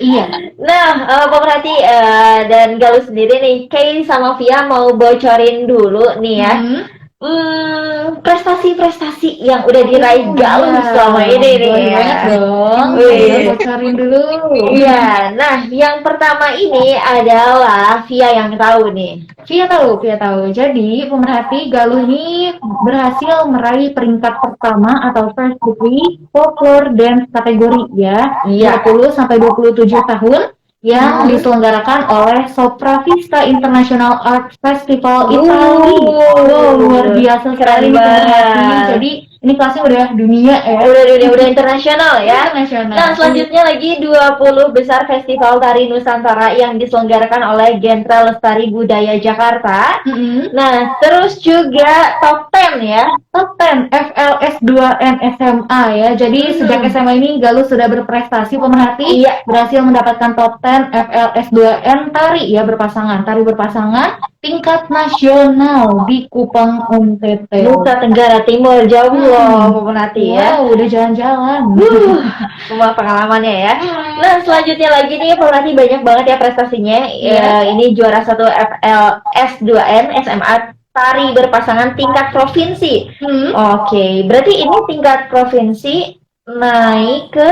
Iya. Nah, pemerhati dan Galuh sendiri nih, Kay sama Via mau bocorin dulu nih ya. Hmm. Prestasi-prestasi yang udah diraih Galuh Iya, selama ini nih boleh ya. banget dong. Ayo Wih. bocorin dulu. Iya, nah yang pertama ini adalah Via yang tahu nih. Via tahu. Jadi pemerhati Galuh ini berhasil meraih peringkat pertama atau first degree folklore dance kategori ya, Iya. 20 sampai 27 tahun yang Hmm. diselenggarakan oleh Sopra Vista International Art Festival Italia. Wow, luar biasa sekali Keren nih pemerhati. banget. Jadi ini kelasnya udah dunia ya. Udah internasional ya. Nah, Internasional. selanjutnya lagi 20 besar Festival Tari Nusantara yang diselenggarakan oleh Gentra Lestari Budaya Jakarta. Mm-mm. Nah, terus juga top 10 ya. Top 10 FLS 2N SMA ya. Jadi sejak SMA ini Galuh sudah berprestasi pemerhati. Iya. Berhasil mendapatkan top 10 FLS 2N tari ya berpasangan. Tari berpasangan tingkat nasional di Kupang NTT. Nusa Tenggara Timur, jauh loh pemerhati ya. Wow, udah jalan-jalan. Semua pengalamannya ya. Nah, selanjutnya lagi nih pemerhati banyak banget ya prestasinya. Ya, ini juara 1 FLS 2N SMA tari berpasangan tingkat provinsi. Oke, berarti ini tingkat provinsi naik ke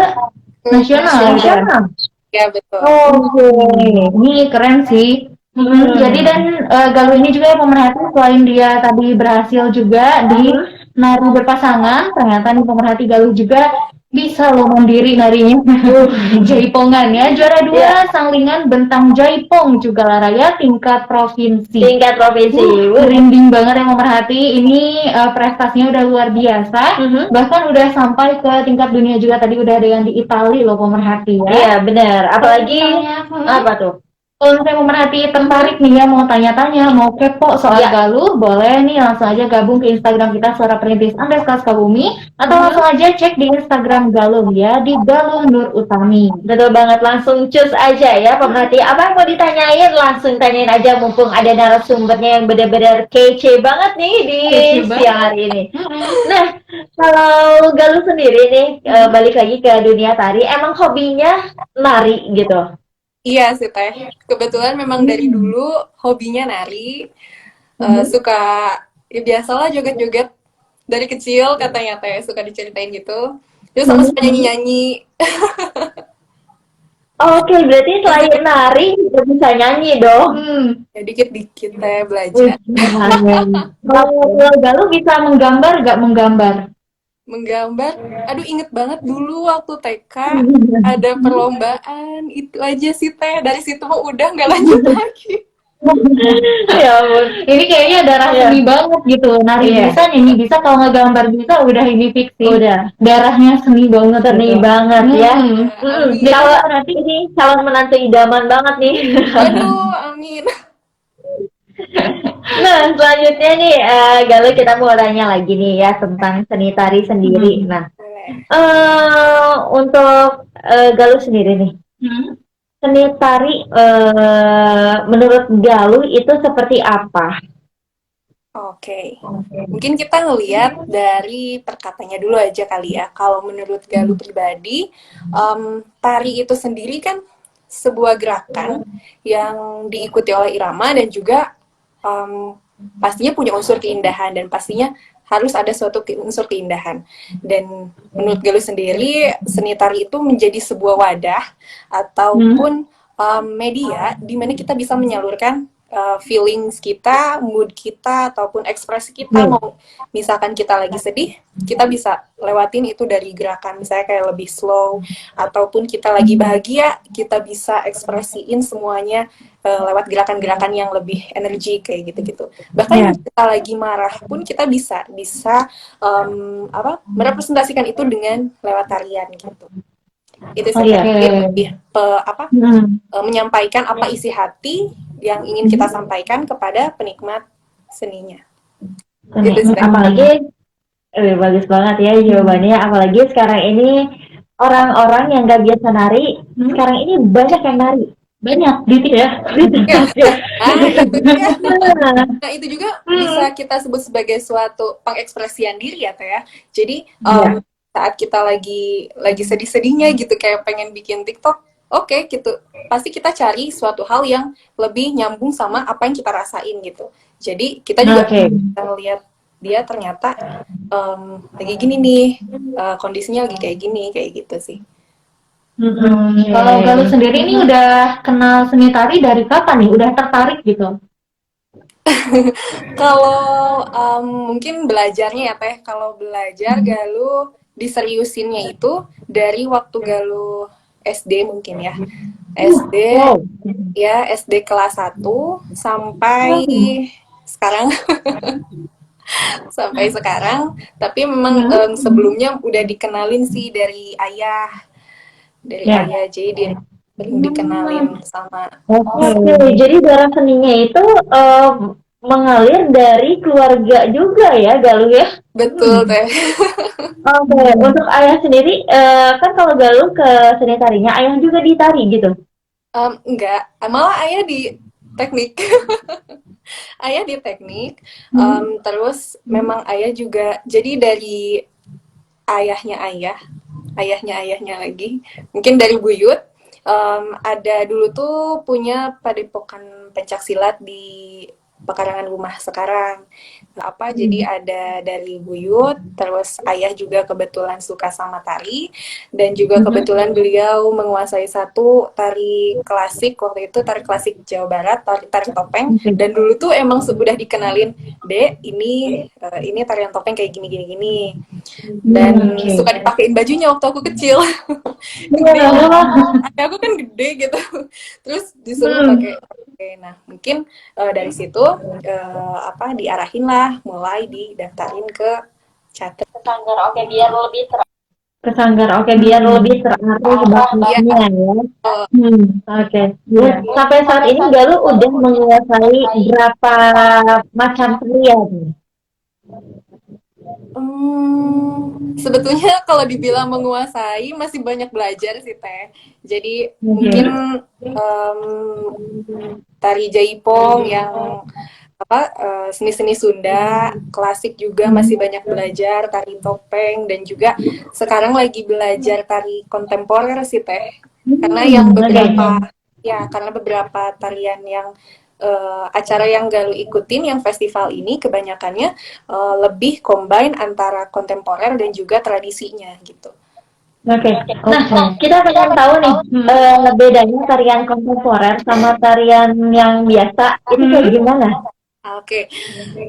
nasional. Ya, betul. Oke, ini keren sih. Jadi dan Galuh ini juga pemerhati selain dia tadi berhasil juga di nari berpasangan, ternyata nih pemerhati Galuh juga bisa loh mandiri narinya. Jaipongan ya, juara 2 Sanglingan Bentang Jaipong juga Laraya tingkat provinsi. Tingkat provinsi. Merinding banget yang pemerhati. Ini prestasinya udah luar biasa. Bahkan udah sampai ke tingkat dunia juga, tadi udah ada yang di Italia loh pemerhati ya. Iya, benar. Apalagi apa tuh? Kalau misalnya pemerhati tertarik nih ya mau tanya-tanya, mau kepo soal Galuh, boleh nih langsung aja gabung ke Instagram kita Suara Perintis _Sukabumi atau langsung aja cek di Instagram Galuh ya di Galuh Nur Utami. Betul banget, langsung cus aja ya pemerhati. Apa yang mau ditanyain langsung tanyain aja mumpung ada narasumbernya yang benar-benar kece banget nih di siang hari ini. Nah, kalau Galuh sendiri nih balik lagi ke dunia tari, emang hobinya nari gitu. Iya sih Teh. Kebetulan memang dari dulu hobinya nari. Suka ya biasalah joget-joget dari kecil katanya Teh, suka diceritain gitu. Terus sama suka nyanyi-nyanyi. Oke, berarti selain nari juga bisa nyanyi dong. Ya dikit-dikit Teh belajar. Kalau Galuh bisa menggambar nggak menggambar? Menggambar, aduh inget banget dulu waktu TK ada perlombaan, itu aja sih Teh. Dari situ mah udah nggak lanjut lagi. Ya ampun. Ini kayaknya darah seni banget gitu. Nari bisa, nyanyi bisa, kalau ngegambar bisa udah ini fiksi. Udah. Darahnya seni banget. Seni banget ya. Kalau Berarti ini calon menantu idaman banget nih. Aduh, amin. Nah, selanjutnya nih Galuh kita mau tanya lagi nih ya tentang seni tari sendiri. Nah, untuk Galuh sendiri nih. Seni tari menurut Galuh itu seperti apa? Oke. Mungkin kita ngelihat dari perkataannya dulu aja kali ya. Kalau menurut Galuh pribadi, tari itu sendiri kan sebuah gerakan yang diikuti oleh irama dan juga pastinya punya unsur keindahan dan pastinya harus ada suatu unsur keindahan. Dan menurut Galuh sendiri, seni tari itu menjadi sebuah wadah ataupun media di mana kita bisa menyalurkan feelings kita, mood kita, ataupun ekspresi kita. Mau misalkan kita lagi sedih, kita bisa lewatin itu dari gerakan misalnya kayak lebih slow, ataupun kita lagi bahagia, kita bisa ekspresiin semuanya lewat gerakan-gerakan yang lebih energi kayak gitu-gitu. Bahkan kita lagi marah pun kita bisa merepresentasikan itu dengan lewat tarian gitu. Itu lebih menyampaikan apa isi hati yang ingin kita sampaikan kepada penikmat seninya. Apalagi bagus banget ya jawabannya. Apalagi sekarang ini orang-orang yang gak biasa nari, sekarang ini banyak yang nari. Banyak, Diti ya. Nah, itu juga bisa kita sebut sebagai suatu pengekspresian diri ya, Teh ya. Jadi saat kita lagi sedih-sedihnya gitu kayak pengen bikin TikTok, oke gitu. Pasti kita cari suatu hal yang lebih nyambung sama apa yang kita rasain gitu. Jadi kita juga Oke. bisa ngeliat dia ternyata lagi gini nih, kondisinya lagi kayak gitu sih. Kalau Galuh sendiri ini udah kenal seni tari dari kapan nih? Udah tertarik gitu? Kalau mungkin belajarnya ya Teh, kalau belajar Galuh diseriusinnya itu dari waktu Galuh SD mungkin ya. SD Wow. ya SD kelas 1 sampai sekarang sampai sekarang, tapi memang sebelumnya udah dikenalin sih dari Ya. ayah, jadi dia sering dikenalin sama Oke. Oke, jadi darah seninya itu mengalir dari keluarga juga ya, Galuh ya? betul Teh. Oke, untuk ayah sendiri, kan kalau Galuh ke seni tarinya, ayah juga ditari gitu? Enggak, malah ayah di teknik. Ayah di teknik, terus memang ayah juga, jadi dari ayahnya ayah, ayahnya lagi, mungkin dari buyut, ada dulu tuh punya padepokan pencak silat di pekarangan rumah sekarang. Apa jadi ada dari buyut, terus ayah juga kebetulan suka sama tari, dan juga kebetulan beliau menguasai satu tari klasik, waktu itu tari klasik Jawa Barat, tari topeng, dan dulu tuh emang sudah dikenalin, Dek, ini tarian topeng kayak gini gini gini, dan suka dipakein bajunya waktu aku kecil. Gede lah, aku kan gede gitu, terus disuruh pakai. Oke, nah mungkin dari situ diarahin lah, mulai didaftarin ke catur. Sanggar, oke, biar lebih Ke Sanggar, oke, biar lebih terarah Ya, bakatnya ya. Oke. Ya. Sampai saat ini Galuh udah menguasai berapa macam tarian? sebetulnya kalau dibilang menguasai masih banyak belajar sih Teh. Jadi Oke. mungkin em, tari jaipong yang seni-seni Sunda, klasik juga masih banyak belajar, tari topeng, dan juga sekarang lagi belajar tari kontemporer sih Teh. Karena yang Oke. karena beberapa tarian yang acara yang Galuh ikutin, yang festival ini kebanyakannya lebih combine antara kontemporer dan juga tradisinya gitu. Oke. Nah, kita pengen tahu nih bedanya tarian kontemporer sama tarian yang biasa itu kayak gimana? Oke,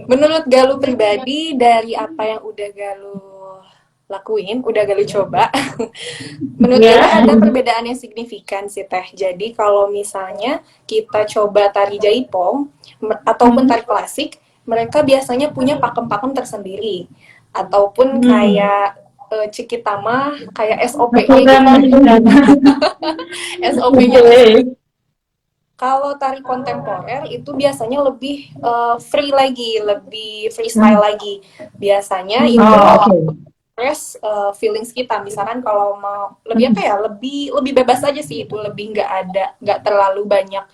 menurut Galuh pribadi, dari apa yang udah Galuh lakuin, udah Galuh coba, menurut Galuh Ya. ada perbedaan yang signifikan sih Teh. Jadi kalau misalnya kita coba tari jaipong ataupun tari klasik, mereka biasanya punya pakem-pakem tersendiri, ataupun kayak Cikitama, kayak SOP-nya gitu Aturan kan. aturan. SOP-nya. Kalau tari kontemporer itu biasanya lebih free lagi, lebih freestyle lagi. Biasanya itu Oh, oke. express feelings kita. Misalkan kalau mau lebih apa ya, lebih bebas aja sih, itu lebih nggak terlalu banyak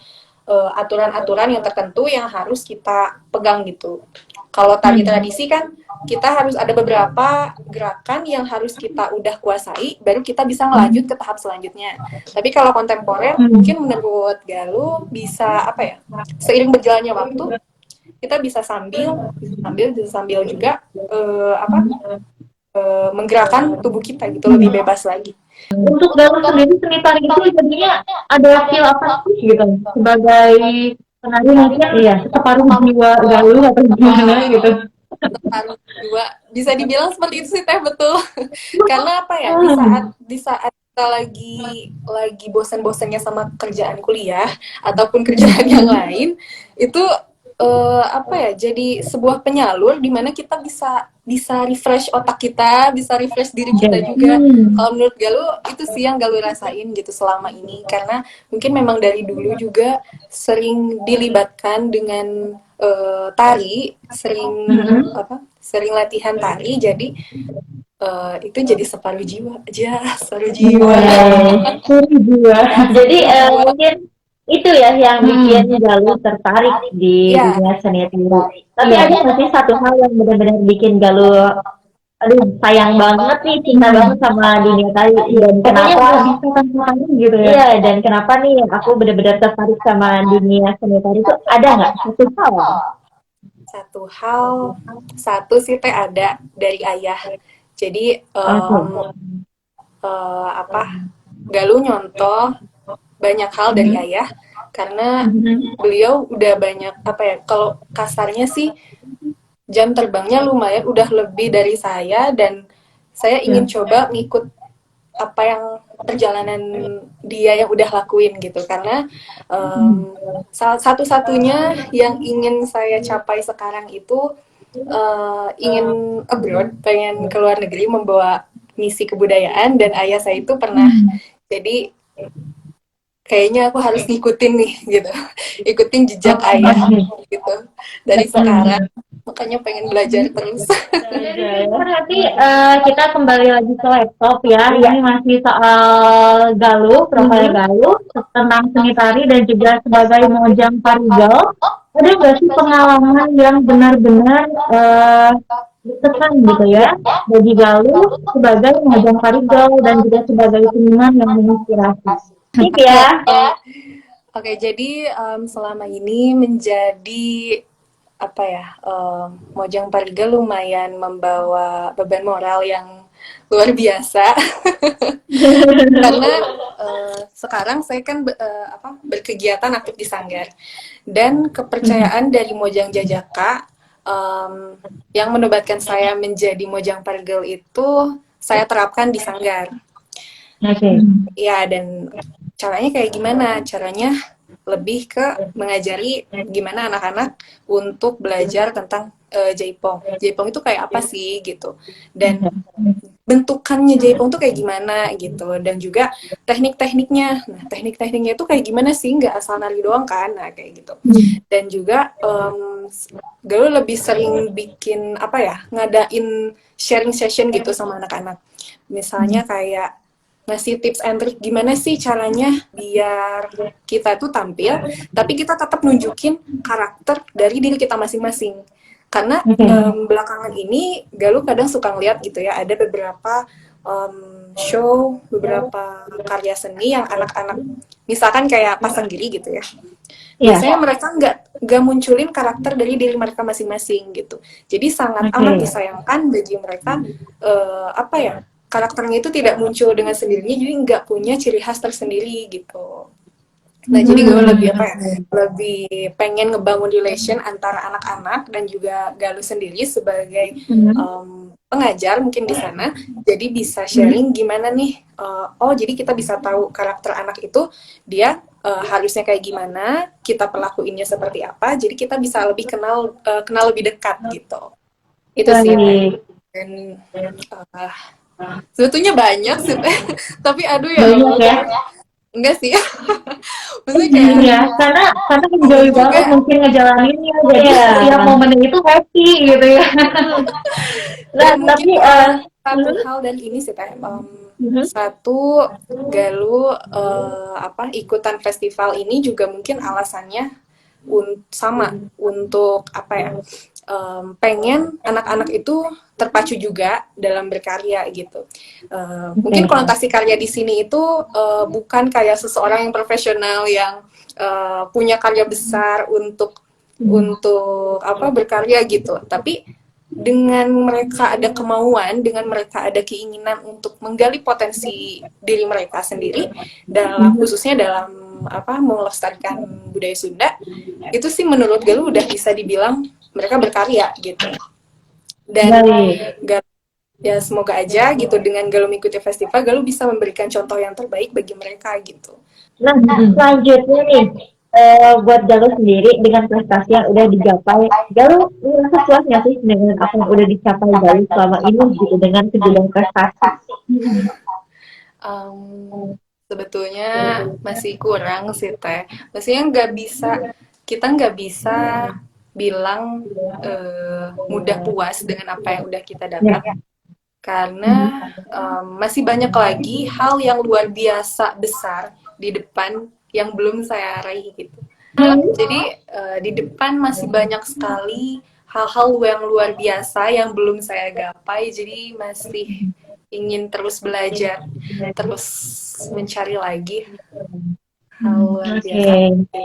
aturan-aturan yang tertentu yang harus kita pegang gitu. Kalau tari tradisi kan kita harus ada beberapa gerakan yang harus kita udah kuasai, baru kita bisa ngelanjut ke tahap selanjutnya. Tapi kalau kontemporer, mungkin menurut Galuh bisa apa ya? Seiring berjalannya waktu, kita bisa sambil juga menggerakkan tubuh kita gitu, lebih bebas lagi. Untuk Galuh sendiri seni tari itu jadinya ada feel apa sih gitu sebagai penari mungkin iya separuh jiwa Galuh atau gimana gitu. Harus dua, bisa dibilang seperti itu sih Teh, betul. Karena apa ya, di saat kita lagi bosan-bosannya sama kerjaan kuliah ataupun kerjaan yang lain, itu jadi sebuah penyalur di mana kita bisa refresh otak kita, bisa refresh diri kita juga. Kalau menurut Galuh itu sih yang Galuh rasain gitu selama ini, karena mungkin memang dari dulu juga sering dilibatkan dengan tari, sering latihan tari, jadi itu jadi separuh jiwa aja, separuh jiwa. Suri jiwa. Jadi mungkin itu ya yang bikin Galuh tertarik di Ya, dunia seni tari. Tapi Iya. ada nggak sih satu hal yang benar-benar bikin Galuh aduh sayang banget nih, cinta banget sama dunia tari. Dan Pokoknya kenapa? nggak bisa tanpa tari gitu ya. Iya, dan kenapa nih aku benar-benar tertarik sama dunia seni tari itu ada nggak satu hal? Satu hal, satu sih teh ada dari ayah. Jadi Oke. apa? Galuh nyontoh banyak hal dari ayah karena beliau udah banyak apa ya? Kalau kasarnya sih jam terbangnya lumayan udah lebih dari saya dan saya ingin coba ngikut apa yang perjalanan dia yang udah lakuin gitu karena satu-satunya yang ingin saya capai sekarang itu ingin abroad, pengen ke luar negeri membawa misi kebudayaan dan ayah saya itu pernah jadi kayaknya aku harus ngikutin nih gitu ikutin jejak ayah gitu dari sekarang makanya pengen belajar terus. Jadi berarti kita kembali lagi ke laptop ya. Ini masih soal Galuh, profil Galuh, tentang seni tari dan juga sebagai Mojang Parigal. Ada nggak sih pengalaman yang benar-benar berkesan gitu ya bagi Galuh sebagai Mojang Parigal dan juga sebagai seniman yang menginspirasi? Sip ya. Oke, jadi selama ini menjadi apa ya, Mojang Parigal lumayan membawa beban moral yang luar biasa karena sekarang saya kan berkegiatan aktif di Sanggar dan kepercayaan dari Mojang Jajaka yang menobatkan saya menjadi Mojang Parigal itu saya terapkan di Sanggar. Oke. Ya, dan caranya kayak gimana? Caranya lebih ke mengajari gimana anak-anak untuk belajar tentang Jaipong. Jaipong itu kayak apa sih gitu. Dan bentukannya Jaipong itu kayak gimana gitu. Dan juga teknik-tekniknya. Nah, teknik-tekniknya itu kayak gimana sih? Nggak asal nari doang kan? Nah, kayak gitu. Dan juga Galuh lebih sering bikin apa ya? Ngadain sharing session gitu sama anak-anak. Misalnya kayak ngasih tips and trick gimana sih caranya biar kita tuh tampil tapi kita tetap nunjukin karakter dari diri kita masing-masing karena belakangan ini Galuh kadang suka ngeliat gitu ya ada beberapa show beberapa karya seni yang anak-anak misalkan kayak pasang giri gitu ya biasanya mereka nggak munculin karakter dari diri mereka masing-masing gitu jadi sangat amat disayangkan bagi mereka apa ya karakternya itu tidak muncul dengan sendirinya jadi nggak punya ciri khas tersendiri gitu. Nah jadi gue lebih apa ya lebih pengen ngebangun relation antara anak-anak dan juga Galuh sendiri sebagai pengajar mungkin di sana jadi bisa sharing gimana nih oh jadi kita bisa tahu karakter anak itu dia harusnya kayak gimana kita perlakuinnya seperti apa jadi kita bisa lebih kenal lebih dekat gitu itu sih dan sebetulnya banyak sih tapi aduh ya Banyak ya. enggak sih maksudnya kayak Iya, karena enjoy banget mungkin ngejalaninnya, jadi setiap momen itu happy gitu ya. dan Tapi mungkin satu hal dan ini sih teh satu Galuh apa ikutan festival ini juga mungkin alasannya sama untuk apa ya pengen anak-anak itu terpacu juga dalam berkarya gitu. Mungkin konotasi karya di sini itu bukan kayak seseorang yang profesional yang punya karya besar untuk apa berkarya gitu, tapi dengan mereka ada kemauan, dengan mereka ada keinginan untuk menggali potensi diri mereka sendiri dalam khususnya dalam apa melestarikan budaya Sunda itu sih menurut Galuh udah bisa dibilang mereka berkarya gitu dan ya semoga aja gitu dengan Galuh mengikuti festival Galuh bisa memberikan contoh yang terbaik bagi mereka gitu. Nah selanjutnya nih buat Galuh sendiri dengan prestasi yang udah dicapai Galuh merasa puas nggak sih dengan apa yang udah dicapai Galuh selama ini gitu dengan segudang prestasi? Sebetulnya masih kurang sih teh. Maksudnya kita nggak bisa bilang mudah puas dengan apa yang udah kita dapat. Karena masih banyak lagi hal yang luar biasa besar di depan yang belum saya raih gitu. Jadi di depan masih banyak sekali hal-hal yang luar biasa yang belum saya gapai, jadi masih ingin terus belajar, terus mencari lagi hal luar Oke. biasa gitu.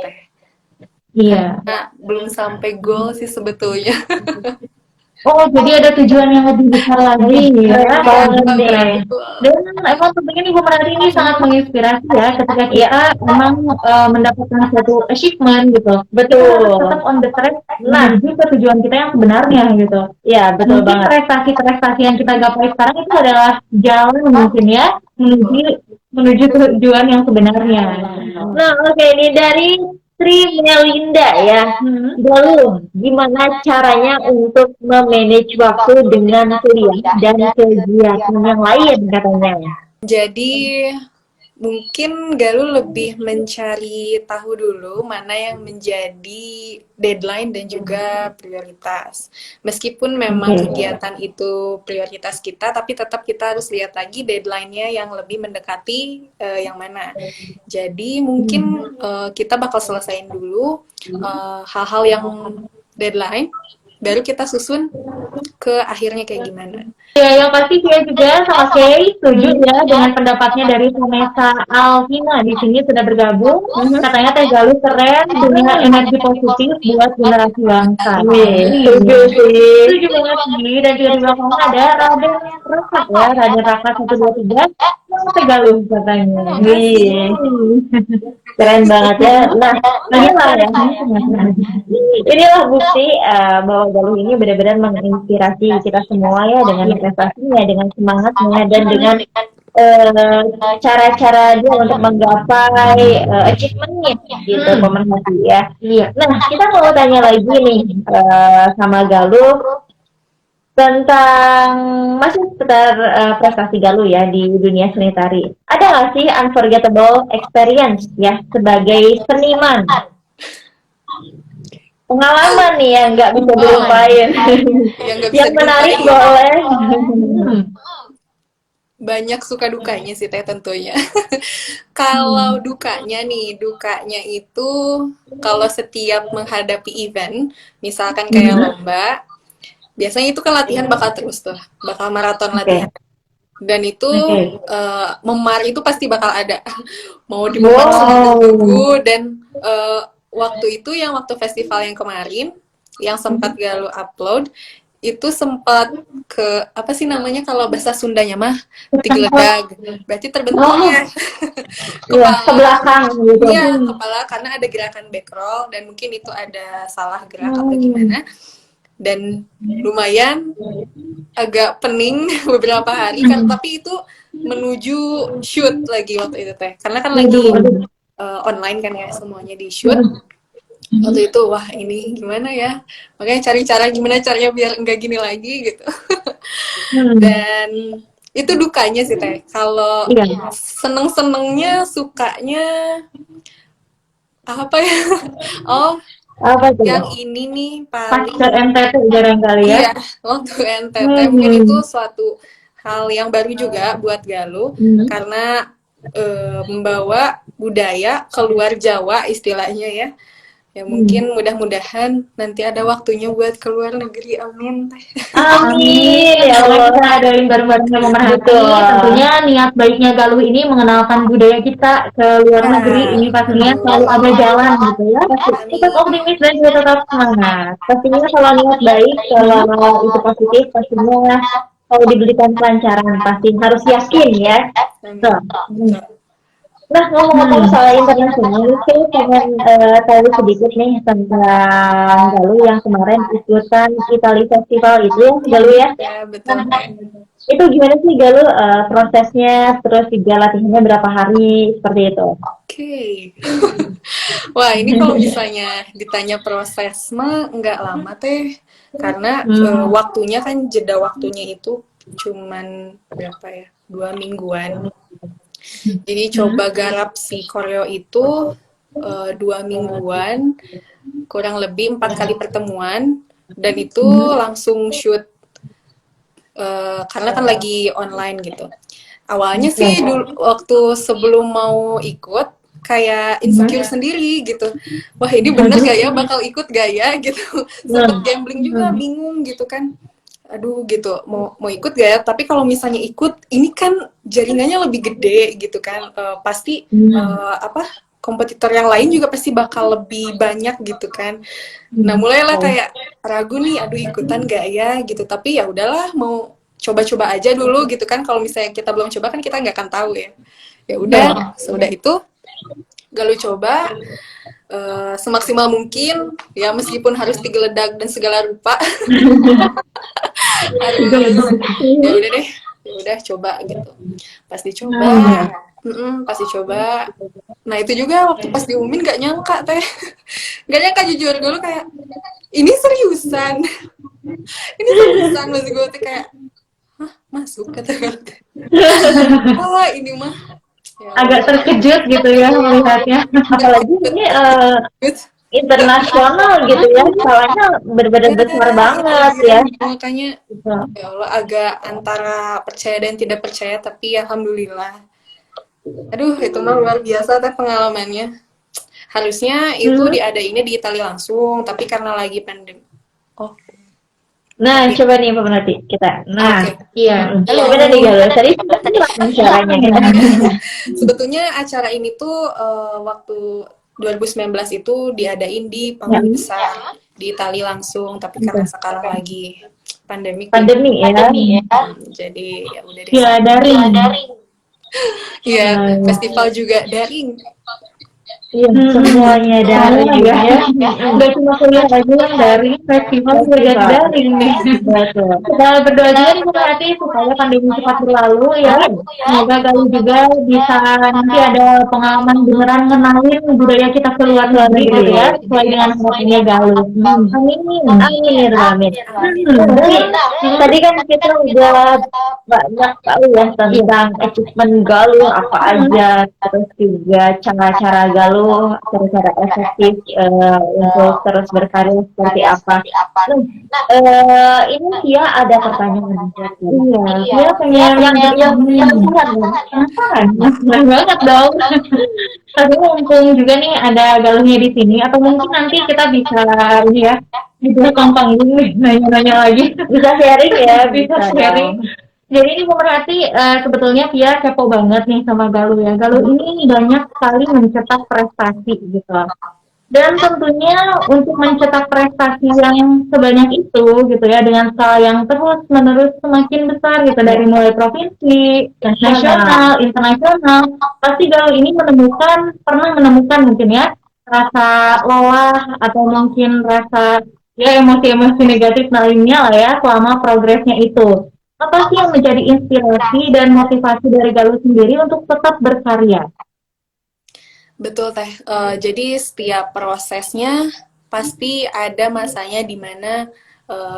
Iya. Nah, belum sampai goal sih sebetulnya. Oh, jadi ada tujuan yang lebih besar lagi ya. Keren banget Keren, nih. keren. Dan emang tentunya nih Bu Melati ini sangat menginspirasi ya ketika Iya, kita memang mendapatkan suatu achievement gitu. Kita harus betul. tetap on the track Nah, menuju ke tujuan kita yang sebenarnya gitu. ya betul Mungkin banget. prestasi-prestasi yang kita gapai sekarang itu adalah jalan mungkin ya menuju menuju tujuan yang sebenarnya. Nah, oke ini dari Tri Melinda ya. Lalu, gimana caranya untuk memanage waktu dengan kuliah dan kegiatan yang lain katanya? Jadi mungkin Galuh lebih mencari tahu dulu mana yang menjadi deadline dan juga prioritas. Meskipun memang Oke. kegiatan itu prioritas kita, tapi tetap kita harus lihat lagi deadline-nya yang lebih mendekati yang mana. Jadi mungkin kita bakal selesaiin dulu hal-hal yang deadline, baru kita susun ke akhirnya kayak gimana. Ya, yang pasti saya juga sama Kay setuju ya dengan pendapatnya dari Vanessa Alvina di sini sudah bergabung. Katanya Teh Galuh keren, punya energi positif buat generasi bangsa. Setuju sih. Setuju banget sih. Dan juga di belakangnya ada Raden Raka ya, Raden Raka 123 yang Teh Galuh katanya. Wih, keren banget ya. Nah, Inilah ya. inilah bukti bahwa Galuh ini benar-benar menginspirasi kita semua ya dengan prestasinya, dengan semangatnya, dan dengan cara-cara dia untuk menggapai achievementnya gitu, pemerhati ya. Iya. Nah, kita mau tanya lagi nih sama Galuh tentang masih seputar prestasi Galuh ya di dunia seni tari. Ada nggak sih unforgettable experience ya sebagai seniman? Pengalaman nih yang nggak bisa dilupain. Yang nggak bisa Yang menarik dilupain. boleh. Banyak suka dukanya sih Teh tentunya. Kalau dukanya nih, dukanya itu kalau setiap menghadapi event, misalkan kayak lomba, biasanya itu kan latihan bakal terus tuh, bakal maraton latihan. Dan itu memar itu pasti bakal ada. Mau di memar seminggu dan waktu itu yang waktu festival yang kemarin yang sempat Galuh upload itu sempat ke apa sih namanya kalau bahasa Sundanya mah digeledag, berarti terbentuk ya Ya, ke belakang gitu. Iya, kepala karena ada gerakan back roll dan mungkin itu ada salah gerak apa gimana. Dan lumayan agak pening beberapa hari kan, tapi itu menuju shoot lagi waktu itu Teh. Karena kan lagi online kan ya semuanya di shoot. Waktu itu wah ini gimana ya, makanya cari cara gimana caranya biar enggak gini lagi gitu. Dan itu dukanya sih Teh. Kalau seneng-senengnya sukanya apa ya, oh Apa tuh? yang ini nih Pas paling ke NTT barangkali ya. iya waktu NTT mungkin itu suatu hal yang baru juga buat Galuh karena membawa budaya keluar Jawa istilahnya ya. Ya mungkin mudah-mudahan nanti ada waktunya buat keluar negeri, amin. Amin ya Semoga Allah. kita adain bareng-bareng yang memerhati. Betul. Tentunya niat baiknya Galuh ini mengenalkan budaya kita ke luar negeri ini pastinya selalu ada jalan gitu ya. Tetap optimis dan juga tetap semangat. Pastinya kalau niat baik, kalau itu positif, pastinya kalau diberikan kelancaran pasti harus yakin ya. Nah, ngomong-ngomong soal internasional, saya pengen tahu sedikit nih tentang Galuh yang kemarin ikutan Italy Festival itu ya, Galuh ya. Ya betul. Itu gimana sih Galuh prosesnya, terus juga latihannya berapa hari, seperti itu? Oke. Wah ini kalau misalnya ditanya proses mah nggak lama Teh, karena waktunya kan jeda waktunya itu cuman berapa ya, 2 mingguan. Jadi coba garap si koreo itu 2 mingguan, kurang lebih 4 kali pertemuan, dan itu langsung shoot karena kan lagi online gitu. Awalnya sih dulu waktu sebelum mau ikut kayak insecure sendiri gitu. Wah, ini bener gak ya, bakal ikut gak ya gitu. Sempet gambling juga, bingung gitu kan. Aduh gitu, mau ikut gak ya? Tapi kalau misalnya ikut, ini kan jaringannya lebih gede gitu kan. Pasti apa, kompetitor yang lain juga pasti bakal lebih banyak gitu kan. Nah, mulailah kayak ragu nih, aduh ikutan gak ya gitu. Tapi ya udahlah, mau coba-coba aja dulu gitu kan. Kalau misalnya kita belum coba kan kita nggak akan tahu ya. Ya udah, sudah itu Galuh coba semaksimal mungkin ya, meskipun harus digeledak dan segala rupa. Harus ya udah deh, ya udah coba gitu. Pas dicoba, pas dicoba. Nah itu juga waktu pas diumumin gak nyangka teh, gak nyangka jujur dulu kayak ini seriusan, ini seriusan maksud gue tuh kayak, hah masuk kata gue, wah ini mah ya Agak terkejut gitu ya melihatnya. Apalagi ini internasional gitu ya, skalanya benar-benar besar banget ya. Makanya ya Allah agak antara percaya dan tidak percaya, tapi alhamdulillah. Aduh itu mah luar biasa teh pengalamannya. Harusnya itu diadainnya di Italia langsung, tapi karena lagi pandemi. Oh. Nah, coba nih pemerhati kita. Nah, Iya. gimana nih Galuh? Tadi caranya kita. Sebetulnya acara ini tuh waktu 2019 itu diadain di panggung besar di Italia langsung, tapi karena sekarang lagi pandemi ya. jadi ya udah deh. Iya, daring. Iya, festival juga daring. Iya, semuanya daring ya. Nggak cuma kuliah aja yang daring, festival juga jadi daring nih. Betul. Kita berdoa juga nih pemerhati supaya pandemi cepat berlalu ya. Semoga Galuh juga bisa nanti ada pengalaman beneran ngenalin budaya kita ke luar negeri gitu ya, sesuai dengan harapannya Galuh. Amin, amin, amin. Tadi kan kita udah banyak tahu ya tentang achievement Galuh apa aja, terus juga cara-cara Galuh, cara-cara efektif untuk terus berkarya seperti apa. Nah, ini dia ada pertanyaan buat Iya, pengen yang penasaran, senang banget dong. Tapi mumpung juga nih ada Galuhnya di sini, atau mungkin nanti kita bisa ini ya, bisa gampang ini nanya-nanya lagi. Bisa sharing ya, Bisa sharing. Jadi ini pemerhati sebetulnya Via kepo banget nih sama Galuh ya. Galuh ini banyak sekali mencetak prestasi gitu. Dan tentunya untuk mencetak prestasi yang sebanyak itu gitu ya, dengan skala yang terus menerus semakin besar gitu, dari mulai provinsi, nasional, internasional, pasti Galuh ini pernah menemukan mungkin ya rasa lelah atau mungkin rasa ya emosi-emosi negatif lainnya lah ya selama progresnya itu. Apa sih yang menjadi inspirasi dan motivasi dari Galuh sendiri untuk tetap berkarya? Betul teh. Jadi setiap prosesnya pasti ada masanya di mana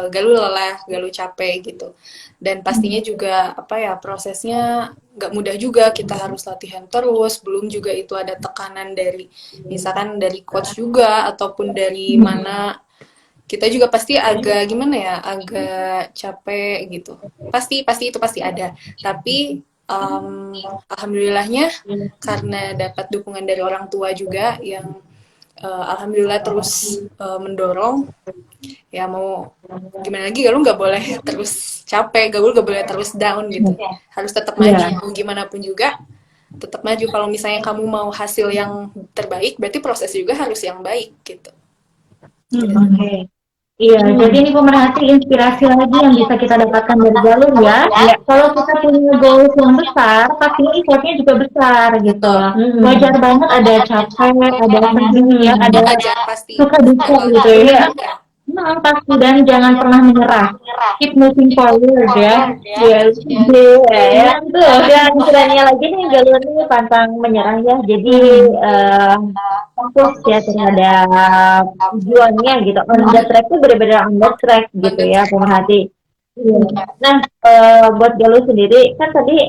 Galuh lelah, Galuh capek gitu. Dan pastinya juga apa ya, prosesnya nggak mudah juga. Kita harus latihan terus. Belum juga itu ada tekanan dari misalkan dari coach juga ataupun dari mana. Kita juga pasti agak gimana ya, agak capek gitu. Pasti itu pasti ada. Tapi alhamdulillahnya karena dapat dukungan dari orang tua juga yang alhamdulillah terus mendorong, ya mau gimana lagi, Galuh nggak boleh terus capek, Galuh nggak boleh terus down gitu, harus tetap maju, mau gimana pun juga tetap maju. Kalau misalnya kamu mau hasil yang terbaik, berarti proses juga harus yang baik gitu. Iya, jadi ini pemerhati inspirasi lagi yang bisa kita dapatkan dari Galuh ya. Kalau kita punya goals yang besar, pastinya effortnya juga besar gitu. Wajar banget ada capek, ada sedih ya, ada suka duka gitu ya. Pasti, dan jangan pernah menyerah. Keep moving forward ya. Yes, ya. Dan istilahnya lagi nih Galuh ini pantang menyerah ya. Jadi fokus ya terhadap tujuannya gitu. On the track itu benar-benar on the track gitu ya pemerhati. Nah, buat Galuh sendiri kan tadi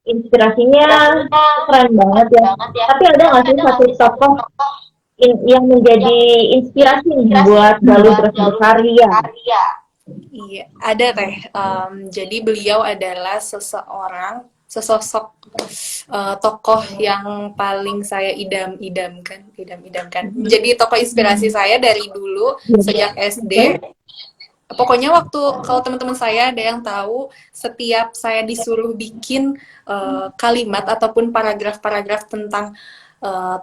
inspirasinya keren banget ya. Tapi ada nggak sih satu tokoh yang menjadi inspirasi nih buat Galuh terus berkarya? Iya, ada teh. Jadi beliau adalah seseorang sesosok tokoh yang paling saya idam-idamkan. Jadi tokoh inspirasi saya dari dulu sejak SD. Pokoknya waktu kalau teman-teman saya ada yang tahu, setiap saya disuruh bikin kalimat ataupun paragraf-paragraf tentang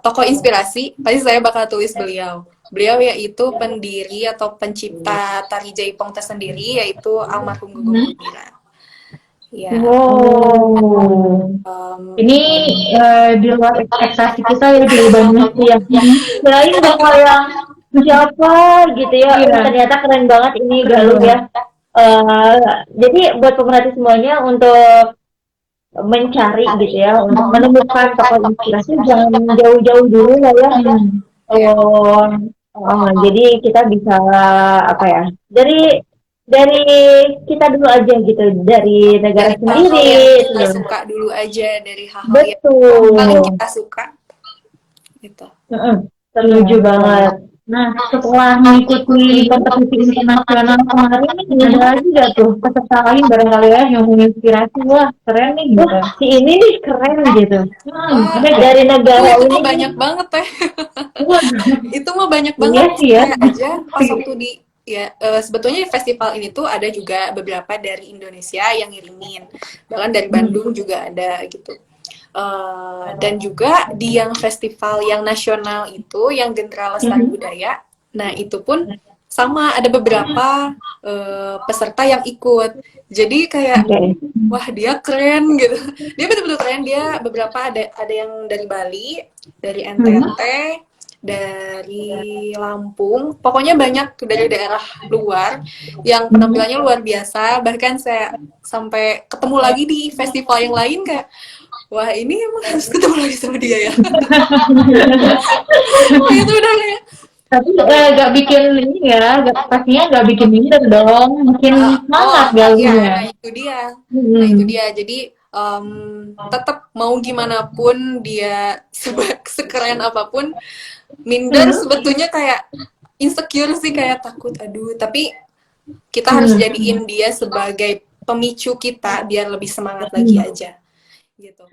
tokoh inspirasi, pasti saya bakal tulis beliau. Beliau yaitu pendiri atau pencipta tari jaipong tersendiri, yaitu almarhum Gugum Gumbira. Ya. Wow. Ini di luar ekspektasi kita ya, jadi banyak ya. Kirain bakal yang siapa gitu ya. Iya. Ternyata keren banget ini Galuh ya. Jadi buat pemerhati semuanya untuk mencari gitu ya, untuk menemukan tokoh inspirasi jangan jauh-jauh dulu lah ya. Jadi kita bisa apa ya? Dari kita dulu aja gitu, dari negara Dari hal sendiri. yang kita suka dulu aja, dari hal-hal yang Betul. paling kita suka gitu. Setuju banget. Nah, setelah mengikuti kompetisi internasional kemarin, ada lagi gak tuh peserta lain barangkali ya yang menginspirasi? Wah, keren nih gitu. Si ini nih keren gitu. Wah, Dari negara itu ini mah banyak banget teh. Itu mah banyak Iya banget. sih ya. Kayak aja pas waktu di sebetulnya festival ini tuh ada juga beberapa dari Indonesia yang ngirimin, bahkan dari Bandung juga ada gitu. Dan juga di yang festival yang nasional itu, yang Genera Lestari Budaya, nah itu pun sama ada beberapa peserta yang ikut. Jadi kayak wah dia keren gitu. Dia betul-betul keren. Dia beberapa ada yang dari Bali, dari NTT, dari Lampung, pokoknya banyak dari daerah luar yang penampilannya luar biasa. Bahkan saya sampai ketemu lagi di festival yang lain kayak, wah ini emang harus ketemu lagi sama dia ya. Wah itu udah kayak, Tapi gak bikin ini ya, pastinya gak bikin minder dong, makin semangat iya, galunya. nah itu dia. Nah itu dia. Jadi tetap mau gimana pun dia sekeren apapun, minder sebetulnya kayak insecure sih, kayak takut, aduh. Tapi kita harus jadiin dia sebagai pemicu kita biar lebih semangat lagi aja. Gitu.